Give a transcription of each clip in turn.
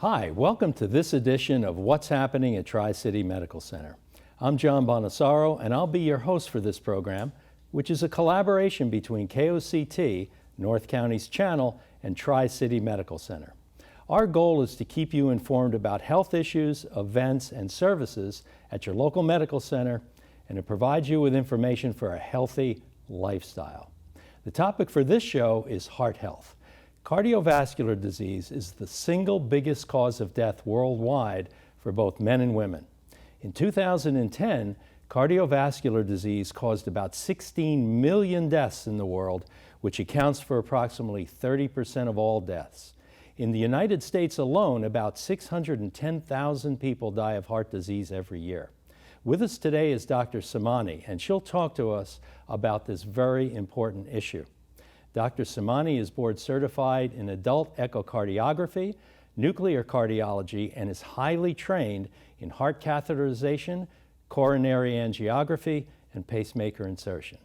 Hi, welcome to this edition of What's Happening at Tri-City Medical Center. I'm John Bonosoro, and I'll be your host for this program, which is a collaboration between KOCT, North County's channel, and Tri-City Medical Center. Our goal is to keep you informed about health issues, events, and services at your local medical center, and to provide you with information for a healthy lifestyle. The topic for this show is heart health. Cardiovascular disease is the single biggest cause of death worldwide for both men and women. In 2010, cardiovascular disease caused about 16 million deaths in the world, which accounts for approximately 30% of all deaths. In the United States alone, about 610,000 people die of heart disease every year. With us today is Dr. Samani, and she'll talk to us about this very important issue. Dr. Samani is board certified in adult echocardiography, nuclear cardiology, and is highly trained in heart catheterization, coronary angiography, and pacemaker insertion.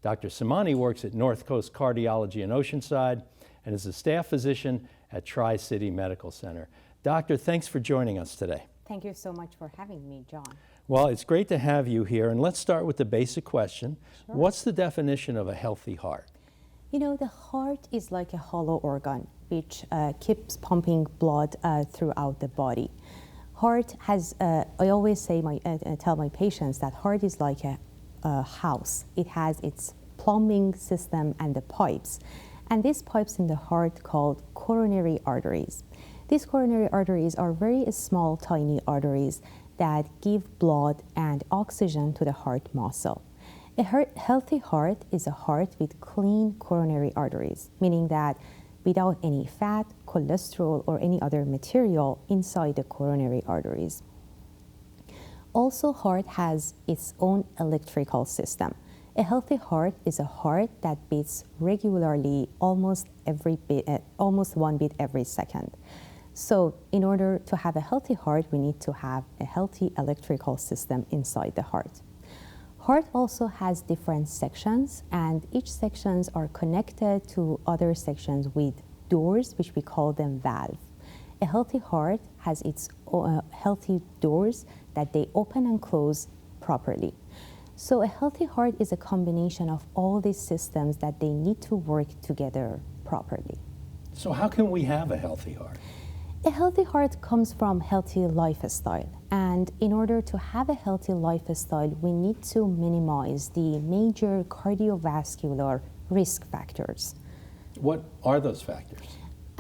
Dr. Samani works at North Coast Cardiology in Oceanside and is a staff physician at Tri-City Medical Center. Doctor, thanks for joining us today. Thank you so much for having me, John. Well, it's great to have you here, and let's start with the basic question. Sure. What's the definition of a healthy heart? You know, the heart is like a hollow organ which keeps pumping blood throughout the body. Heart has, I always say, tell my patients that heart is like a house. It has its plumbing system and the pipes. And these pipes in the heart called coronary arteries. These coronary arteries are very small, tiny arteries that give blood and oxygen to the heart muscle. A healthy heart is a heart with clean coronary arteries, meaning that without any fat, cholesterol, or any other material inside the coronary arteries. Also, heart has its own electrical system. A healthy heart is a heart that beats regularly almost one beat every second. So in order to have a healthy heart, we need to have a healthy electrical system inside the heart. Heart also has different sections, and each sections are connected to other sections with doors, which we call them valve. A healthy heart has its healthy doors that they open and close properly. So a healthy heart is a combination of all these systems that they need to work together properly. So how can we have a healthy heart? A healthy heart comes from healthy lifestyle, and in order to have a healthy lifestyle, we need to minimize the major cardiovascular risk factors. What are those factors?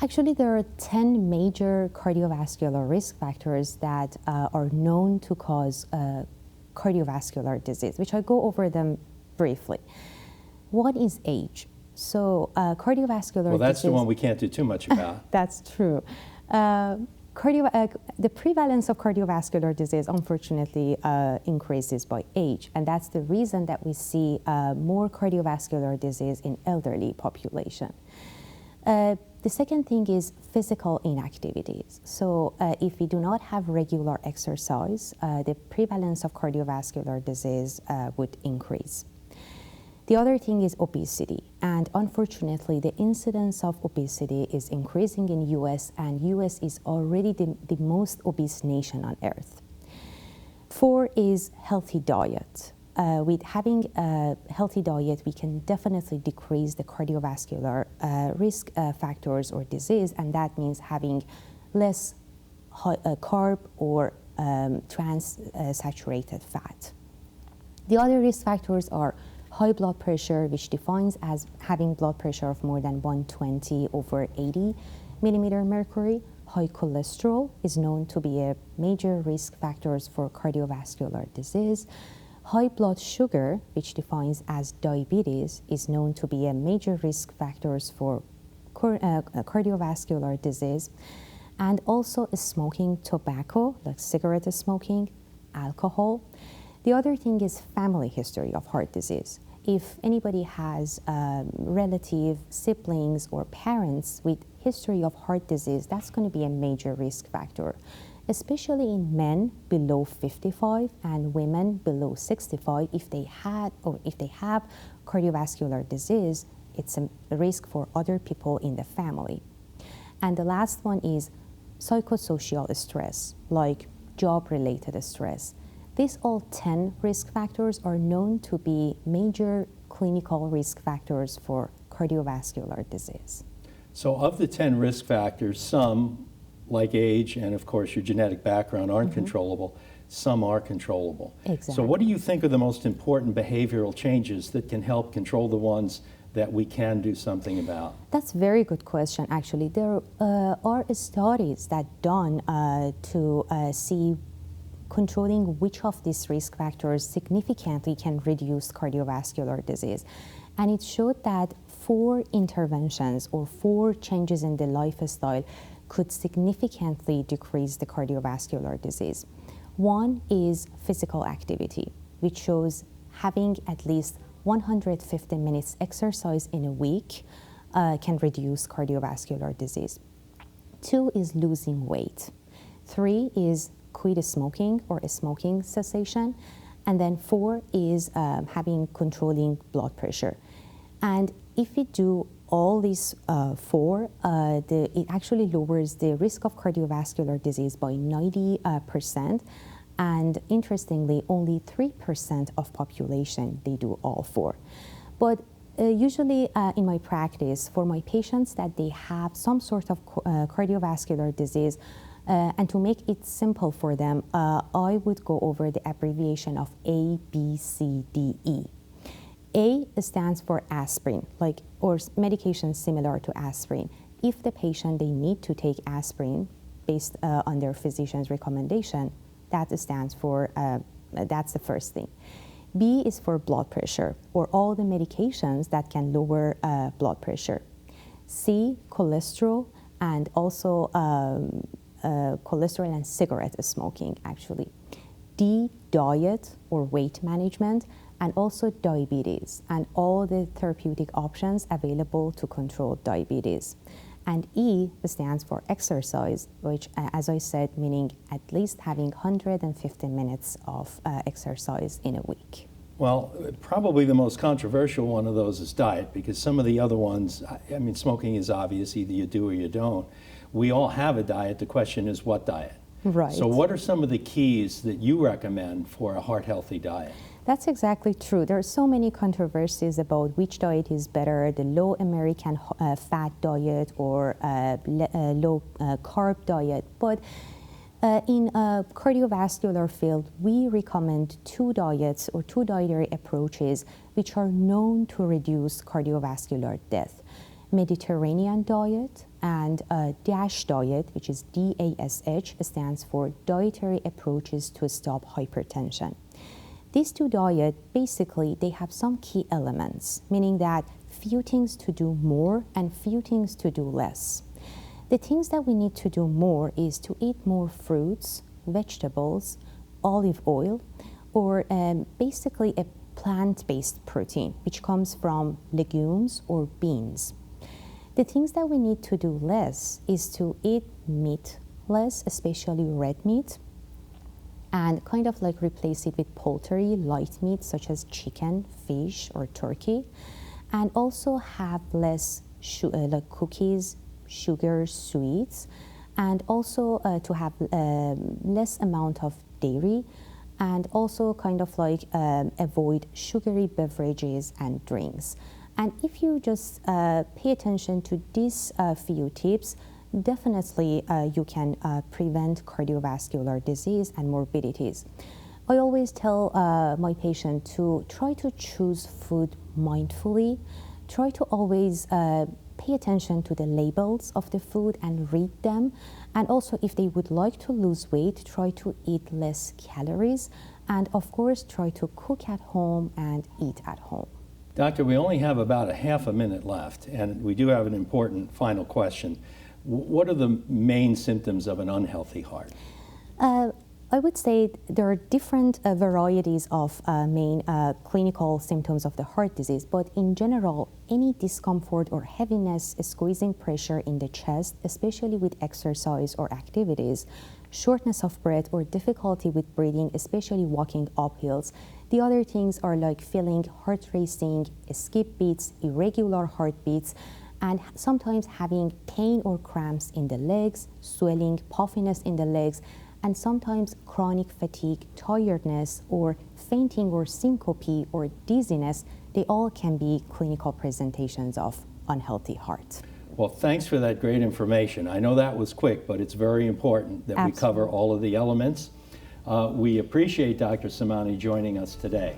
Actually, there are 10 major cardiovascular risk factors that are known to cause cardiovascular disease, which I go over them briefly. One is age. So cardiovascular Well, that's disease, the one we can't do too much about. That's true. The prevalence of cardiovascular disease, unfortunately, increases by age, and that's the reason that we see more cardiovascular disease in elderly population. The second thing is physical inactivities. So if we do not have regular exercise, the prevalence of cardiovascular disease would increase. The other thing is obesity, and unfortunately the incidence of obesity is increasing in US, and US is already the most obese nation on earth. 4 is healthy diet. With having a healthy diet, we can definitely decrease the cardiovascular risk factors or disease, and that means having less carb or trans-saturated fat. The other risk factors are high blood pressure, which defines as having blood pressure of more than 120/80 millimeter mercury. High cholesterol is known to be a major risk factors for cardiovascular disease. High blood sugar, which defines as diabetes, is known to be a major risk factors for cardiovascular disease. And also smoking tobacco, like cigarette smoking, alcohol. The other thing is family history of heart disease. If anybody has relative, siblings, or parents with history of heart disease, that's going to be a major risk factor, especially in men below 55 and women below 65. If they have cardiovascular disease, it's a risk for other people in the family. And the last one is psychosocial stress, like job-related stress. These all 10 risk factors are known to be major clinical risk factors for cardiovascular disease. So of the 10 risk factors, some, like age and of course your genetic background, aren't controllable. Some are controllable. Exactly. So what do you think are the most important behavioral changes that can help control the ones that we can do something about? That's a very good question, actually. There are studies that done to see controlling which of these risk factors significantly can reduce cardiovascular disease. And it showed that 4 interventions or 4 changes in the lifestyle could significantly decrease the cardiovascular disease. One is physical activity, which shows having at least 150 minutes exercise in a week can reduce cardiovascular disease. 2 is losing weight. 3 is quit smoking or a smoking cessation. And then 4 is controlling blood pressure. And if we do all these 4, it actually lowers the risk of cardiovascular disease by 90%. And interestingly, only 3% of population, they do all 4. But usually in my practice, for my patients that they have some sort of cardiovascular disease, and to make it simple for them, I would go over the abbreviation of A, B, C, D, E. A stands for aspirin, or medication similar to aspirin. If the patient, they need to take aspirin based on their physician's recommendation, that stands for, that's the first thing. B is for blood pressure, or all the medications that can lower blood pressure. C, cholesterol, and also cholesterol and cigarette smoking, actually. D, diet or weight management, and also diabetes, and all the therapeutic options available to control diabetes. And E stands for exercise, which, as I said, meaning at least having 150 minutes of exercise in a week. Well, probably the most controversial one of those is diet, because some of the other ones, I mean, smoking is obvious, either you do or you don't. We all have a diet. The question is what diet? Right. So what are some of the keys that you recommend for a heart-healthy diet? That's exactly true. There are so many controversies about which diet is better, the low American fat diet or low carb diet. But in cardiovascular field, we recommend 2 diets or 2 dietary approaches which are known to reduce cardiovascular death. Mediterranean diet and DASH diet, which is DASH, stands for Dietary Approaches to Stop Hypertension. These 2 diets, basically, they have some key elements, meaning that few things to do more and few things to do less. The things that we need to do more is to eat more fruits, vegetables, olive oil, or basically a plant-based protein, which comes from legumes or beans. The things that we need to do less is to eat meat less, especially red meat, and kind of like replace it with poultry, light meat, such as chicken, fish, or turkey, and also have less like cookies, sugar, sweets, and also to have less amount of dairy, and also kind of like avoid sugary beverages and drinks. And if you just pay attention to these few tips, definitely you can prevent cardiovascular disease and morbidities. I always tell my patient to try to choose food mindfully, try to always pay attention to the labels of the food and read them. And also, if they would like to lose weight, try to eat less calories. And of course, try to cook at home and eat at home. Doctor, we only have about a half a minute left, and we do have an important final question. What are the main symptoms of an unhealthy heart? I would say there are different varieties of main clinical symptoms of the heart disease, but in general, any discomfort or heaviness, squeezing pressure in the chest, especially with exercise or activities, shortness of breath or difficulty with breathing, especially walking up hills. The other things are like feeling heart racing, skip beats, irregular heartbeats, and sometimes having pain or cramps in the legs, swelling, puffiness in the legs, and sometimes chronic fatigue, tiredness, or fainting or syncope or dizziness. They all can be clinical presentations of unhealthy heart. Well, thanks for that great information. I know that was quick, but it's very important that we cover all of the elements. We appreciate Dr. Samani joining us today.